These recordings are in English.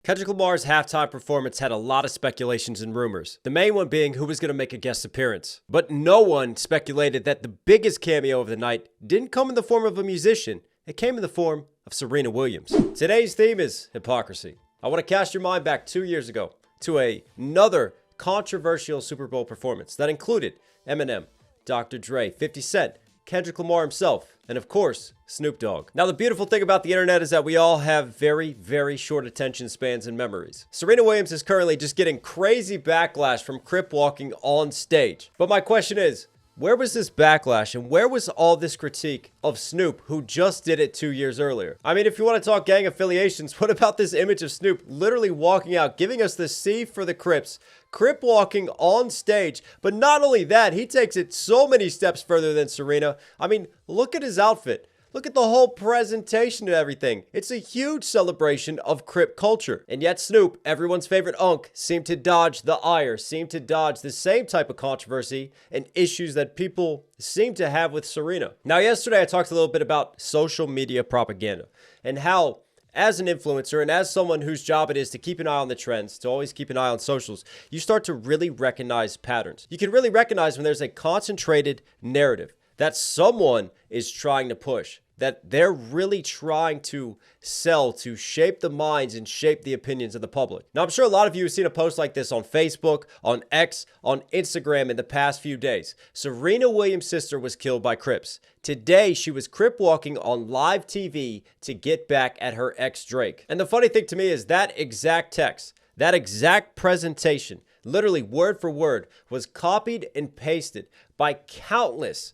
Kendrick Lamar's halftime performance had a lot of speculations and rumors, the main one being who was going to make a guest appearance. But no one speculated that the biggest cameo of the night didn't come in the form of a musician, it came in the form of Serena Williams. Today's theme is hypocrisy. I want to cast your mind back 2 years ago to another controversial Super Bowl performance that included Eminem, Dr. Dre, 50 Cent, Kendrick Lamar himself, and of course, Snoop Dogg. Now, the beautiful thing about the internet is that we all have very, very short attention spans and memories. Serena Williams is currently just getting crazy backlash from crip walking on stage. But my question is, where was this backlash and where was all this critique of Snoop, who just did it 2 years earlier? I mean, if you want to talk gang affiliations, what about this image of Snoop literally walking out, giving us the C for the Crips, crip walking on stage? But not only that, he takes it so many steps further than Serena. I mean, look at his outfit. Look at the whole presentation and everything. It's a huge celebration of crip culture. And yet Snoop, everyone's favorite unk, seemed to dodge the ire, seemed to dodge the same type of controversy and issues that people seem to have with Serena. Now, yesterday I talked a little bit about social media propaganda and how, as an influencer and as someone whose job it is to keep an eye on the trends, to always keep an eye on socials, you start to really recognize patterns. You can really recognize when there's a concentrated narrative that someone is trying to push, that they're really trying to sell, to shape the minds and shape the opinions of the public. Now, I'm sure a lot of you have seen a post like this on Facebook, on X, on Instagram in the past few days. Serena Williams' sister was killed by Crips. Today, she was crip walking on live TV to get back at her ex Drake. And the funny thing to me is that exact text, that exact presentation, literally word for word, was copied and pasted by countless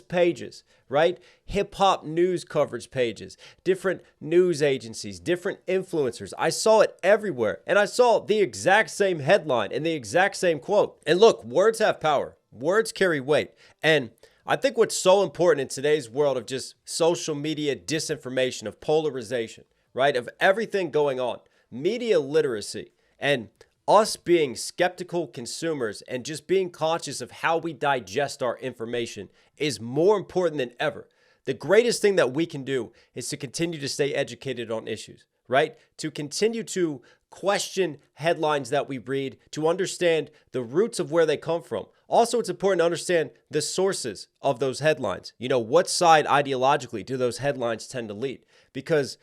pages, right? Hip hop news coverage pages, different news agencies, different influencers. I saw it everywhere. And I saw the exact same headline and the exact same quote. And look, words have power. Words carry weight. And I think what's so important in today's world of just social media disinformation, of polarization, right? Of everything going on, media literacy, and us being skeptical consumers and just being conscious of how we digest our information is more important than ever. The greatest thing that we can do is to continue to stay educated on issues, right? To continue to question headlines that we read, to understand the roots of where they come from. Also, it's important to understand the sources of those headlines. You know, what side ideologically do those headlines tend to lead? Because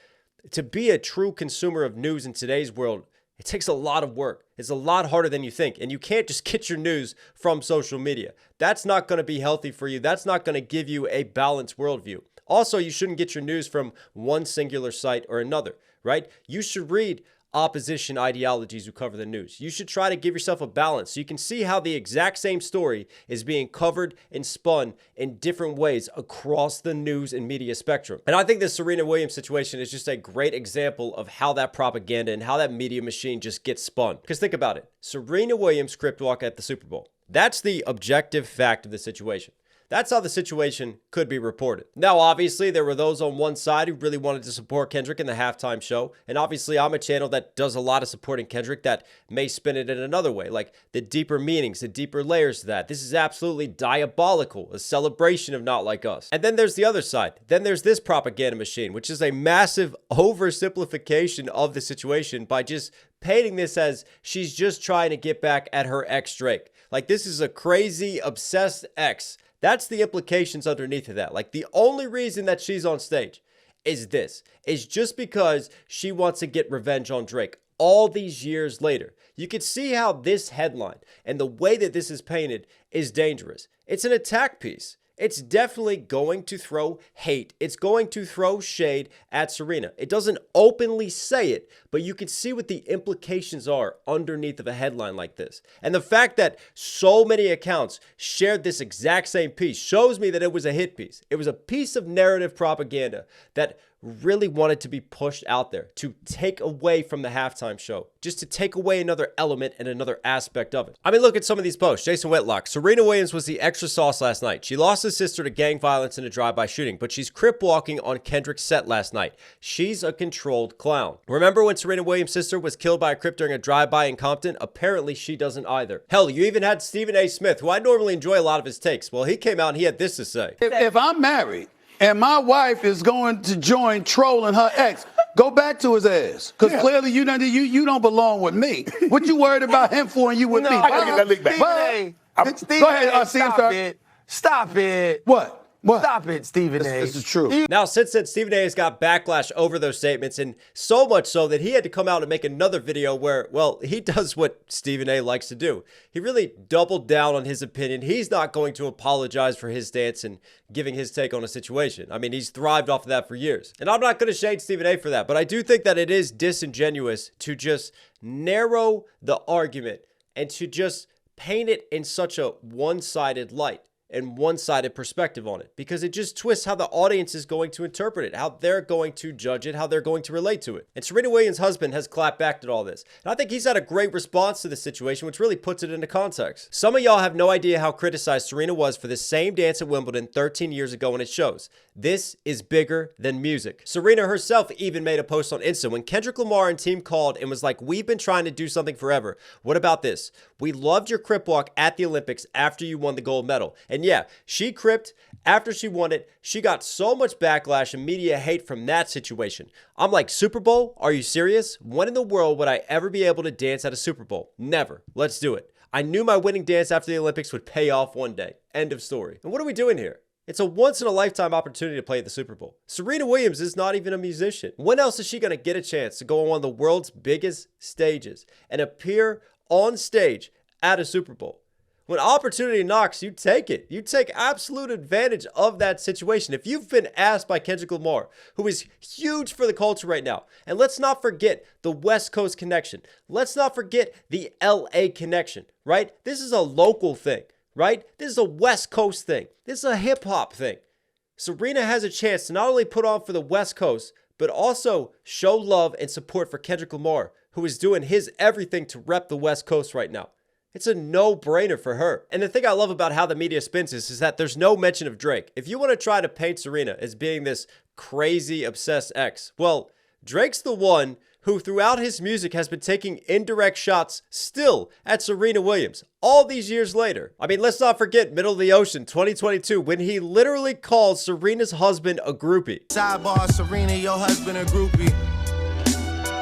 to be a true consumer of news in today's world, it takes a lot of work. It's a lot harder than you think. And you can't just get your news from social media. That's not going to be healthy for you. That's not going to give you a balanced worldview. Also, you shouldn't get your news from one singular site or another, right? You should read opposition ideologies who cover the news. You should try to give yourself a balance so you can see how the exact same story is being covered and spun in different ways across the news and media spectrum. And I think this Serena Williams situation is just a great example of how that propaganda and how that media machine just gets spun. Because think about it. Serena Williams crip walk at the Super Bowl. That's the objective fact of the situation. That's how the situation could be reported. Now, obviously, there were those on one side who really wanted to support Kendrick in the halftime show. And obviously, I'm a channel that does a lot of supporting Kendrick that may spin it in another way, like the deeper meanings, the deeper layers to that. This is absolutely diabolical, a celebration of Not Like Us. And then there's the other side. Then there's this propaganda machine, which is a massive oversimplification of the situation by just painting this as she's just trying to get back at her ex Drake. Like, this is a crazy, obsessed ex. That's the implications underneath of that. Like, the only reason that she's on stage is just because she wants to get revenge on Drake all these years later. You can see how this headline and the way that this is painted is dangerous. It's an attack piece. It's definitely going to throw hate. It's going to throw shade at Serena. It doesn't openly say it, but you can see what the implications are underneath of a headline like this. And the fact that so many accounts shared this exact same piece shows me that it was a hit piece. It was a piece of narrative propaganda that really wanted to be pushed out there to take away from the halftime show, just to take away another element and another aspect of it. I mean, look at some of these posts. Jason Whitlock, Serena Williams was the extra sauce last night. She lost his sister to gang violence in a drive-by shooting, but she's crip walking on Kendrick's set last night. She's a controlled clown. Remember when Serena Williams' sister was killed by a crip during a drive-by in Compton? Apparently she doesn't either. Hell, you even had Stephen A. Smith, who I normally enjoy a lot of his takes. Well, he came out and he had this to say. If I'm married and my wife is going to join trolling her ex, Go back to his ass, because clearly you don't belong with me. What you worried about him for and you with me? I gotta get that lick back. Go ahead, Stop it. What? Stop it, Stephen A. This is true. Now, since then, Stephen A has got backlash over those statements, and so much so that he had to come out and make another video where, well, he does what Stephen A likes to do. He really doubled down on his opinion. He's not going to apologize for his stance and giving his take on a situation. I mean, he's thrived off of that for years. And I'm not going to shade Stephen A for that, but I do think that it is disingenuous to just narrow the argument and to just paint it in such a one-sided light and one-sided perspective on it, because it just twists how the audience is going to interpret it, how they're going to judge it, how they're going to relate to it. And Serena Williams' husband has clapped back at all this. And I think he's had a great response to this situation, which really puts it into context. Some of y'all have no idea how criticized Serena was for the same dance at Wimbledon 13 years ago, and it shows. This is bigger than music. Serena herself even made a post on Insta when Kendrick Lamar and team called and was like, "We've been trying to do something forever. What about this? We loved your crip walk at the Olympics after you won the gold medal." And yeah, she cripped after she won it. She got so much backlash and media hate from that situation. I'm like, Super Bowl? Are you serious? When in the world would I ever be able to dance at a Super Bowl? Never. Let's do it. I knew my winning dance after the Olympics would pay off one day. End of story. And what are we doing here? It's a once-in-a-lifetime opportunity to play at the Super Bowl. Serena Williams is not even a musician. When else is she going to get a chance to go on one of the world's biggest stages and appear on stage at a Super Bowl? When opportunity knocks, you take it. You take absolute advantage of that situation. If you've been asked by Kendrick Lamar, who is huge for the culture right now, and let's not forget the West Coast connection. Let's not forget the LA connection, right? This is a local thing, right? This is a West Coast thing. This is a hip hop thing. Serena has a chance to not only put on for the West Coast, but also show love and support for Kendrick Lamar, who is doing his everything to rep the West Coast right now. It's a no-brainer for her. And the thing I love about how the media spins this is that there's no mention of Drake. If you want to try to paint Serena as being this crazy, obsessed ex, well, Drake's the one who throughout his music has been taking indirect shots still at Serena Williams all these years later. I mean, let's not forget Middle of the Ocean 2022 when he literally called Serena's husband a groupie. Sidebar, Serena, your husband a groupie.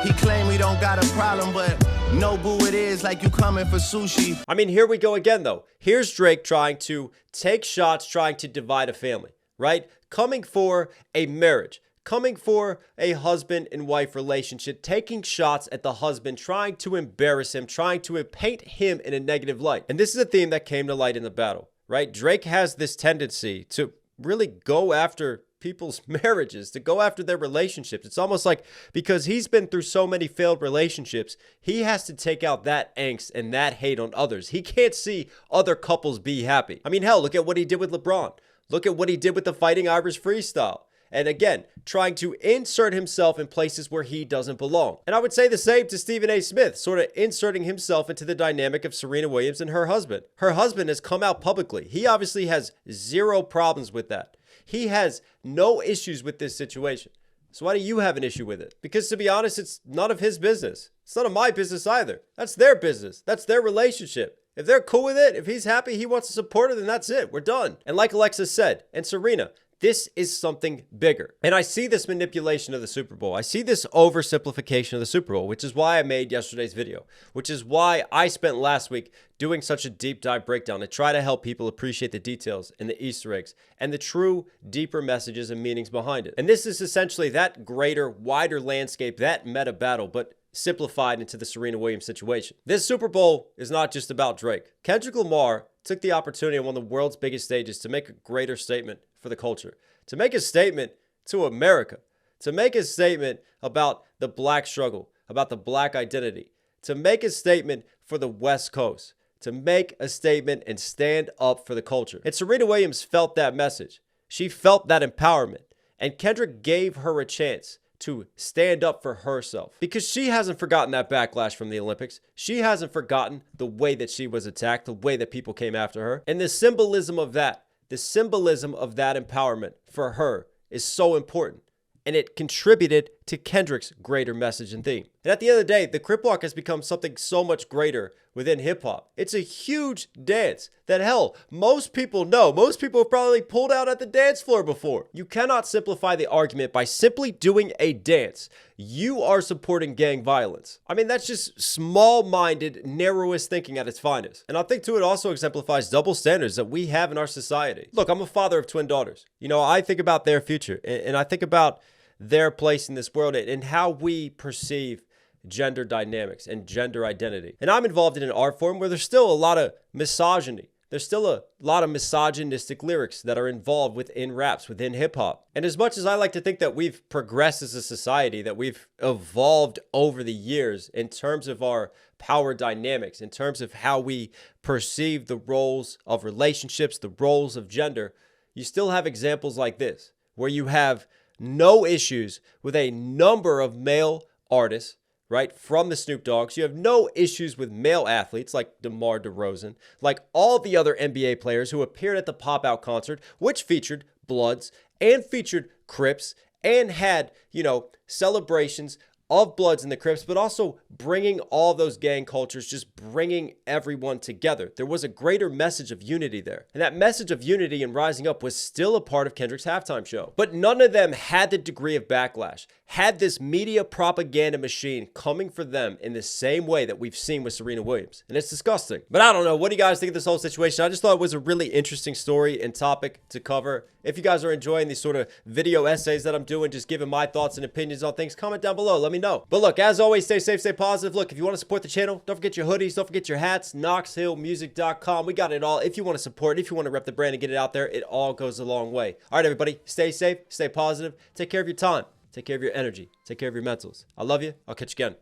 He claim we don't got a problem, but no boo it is like you coming for sushi. I mean, here we go again though. Here's Drake trying to take shots, trying to divide a family, right? Coming for a marriage, coming for a husband and wife relationship, taking shots at the husband, trying to embarrass him, trying to paint him in a negative light. And this is a theme that came to light in the battle, right? Drake has this tendency to really go after people's marriages, to go after their relationships. It's almost like because he's been through so many failed relationships, he has to take out that angst and that hate on others. He can't see other couples be happy. I mean, hell, look at what he did with LeBron. Look at what he did with the Fighting Irish freestyle. And again, trying to insert himself in places where he doesn't belong. And I would say the same to Stephen A. Smith, sort of inserting himself into the dynamic of Serena Williams and her husband. Her husband has come out publicly. He obviously has zero problems with that. He has no issues with this situation. So why do you have an issue with it? Because to be honest, it's none of his business. It's none of my business either. That's their business. That's their relationship. If they're cool with it, if he's happy, he wants to support her, then that's it. We're done. And like Alexis said, and Serena, this is something bigger. And I see this manipulation of the Super Bowl. I see this oversimplification of the Super Bowl, which is why I made yesterday's video, which is why I spent last week doing such a deep dive breakdown to try to help people appreciate the details and the Easter eggs and the true deeper messages and meanings behind it. And this is essentially that greater, wider landscape, that meta battle, but simplified into the Serena Williams situation. This Super Bowl is not just about Drake. Kendrick Lamar took the opportunity on one of the world's biggest stages to make a greater statement for the culture, to make a statement to America, to make a statement about the black struggle, about the black identity, to make a statement for the West Coast, to make a statement and stand up for the culture. And Serena Williams felt that message. She felt that empowerment. And Kendrick gave her a chance to stand up for herself because she hasn't forgotten that backlash from the Olympics. She hasn't forgotten the way that she was attacked, the way that people came after her. And the symbolism of that empowerment for her is so important. And it contributed to Kendrick's greater message and theme. And at the end of the day, the Crip Walk has become something so much greater within hip-hop. It's a huge dance that, hell, most people know. Most people have probably pulled out at the dance floor before. You cannot simplify the argument by simply doing a dance. You are supporting gang violence. I mean, that's just small-minded, narrowest thinking at its finest. And I think, too, it also exemplifies double standards that we have in our society. Look, I'm a father of twin daughters. You know, I think about their future, and I think about their place in this world and how we perceive gender dynamics and gender identity. And I'm involved in an art form where there's still a lot of misogyny. There's still a lot of misogynistic lyrics that are involved within raps, within hip hop. And as much as I like to think that we've progressed as a society, that we've evolved over the years in terms of our power dynamics, in terms of how we perceive the roles of relationships, the roles of gender, you still have examples like this, where you have no issues with a number of male artists, right, from the Snoop Dogs. You have no issues with male athletes like DeMar DeRozan, like all the other NBA players who appeared at the Pop-Out concert, which featured Bloods and featured Crips and had, you know, celebrations of Bloods and the Crips, but also bringing all those gang cultures, just bringing everyone together. There was a greater message of unity there. And that message of unity and rising up was still a part of Kendrick's halftime show. But none of them had the degree of backlash, had this media propaganda machine coming for them in the same way that we've seen with Serena Williams. And it's disgusting. But I don't know. What do you guys think of this whole situation? I just thought it was a really interesting story and topic to cover. If you guys are enjoying these sort of video essays that I'm doing, just giving my thoughts and opinions on things, comment down below. Let me know. But look, as always, stay safe, stay positive. Look, if you want to support the channel, don't forget your hoodies, don't forget your hats, knoxhillmusic.com. We got it all. If you want to support, if you want to rep the brand and get it out there, it all goes a long way. All right, everybody, stay safe, stay positive, take care of your time, take care of your energy, take care of your mentals. I love you. I'll catch you again.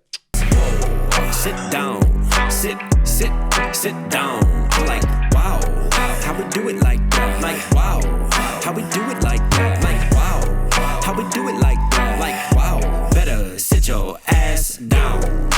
Sit down, sit down. I'm like, wow, how we do it like that? Like, wow, how we do it like that? Like, wow, how we do it like that? Like, wow, better sit your ass down.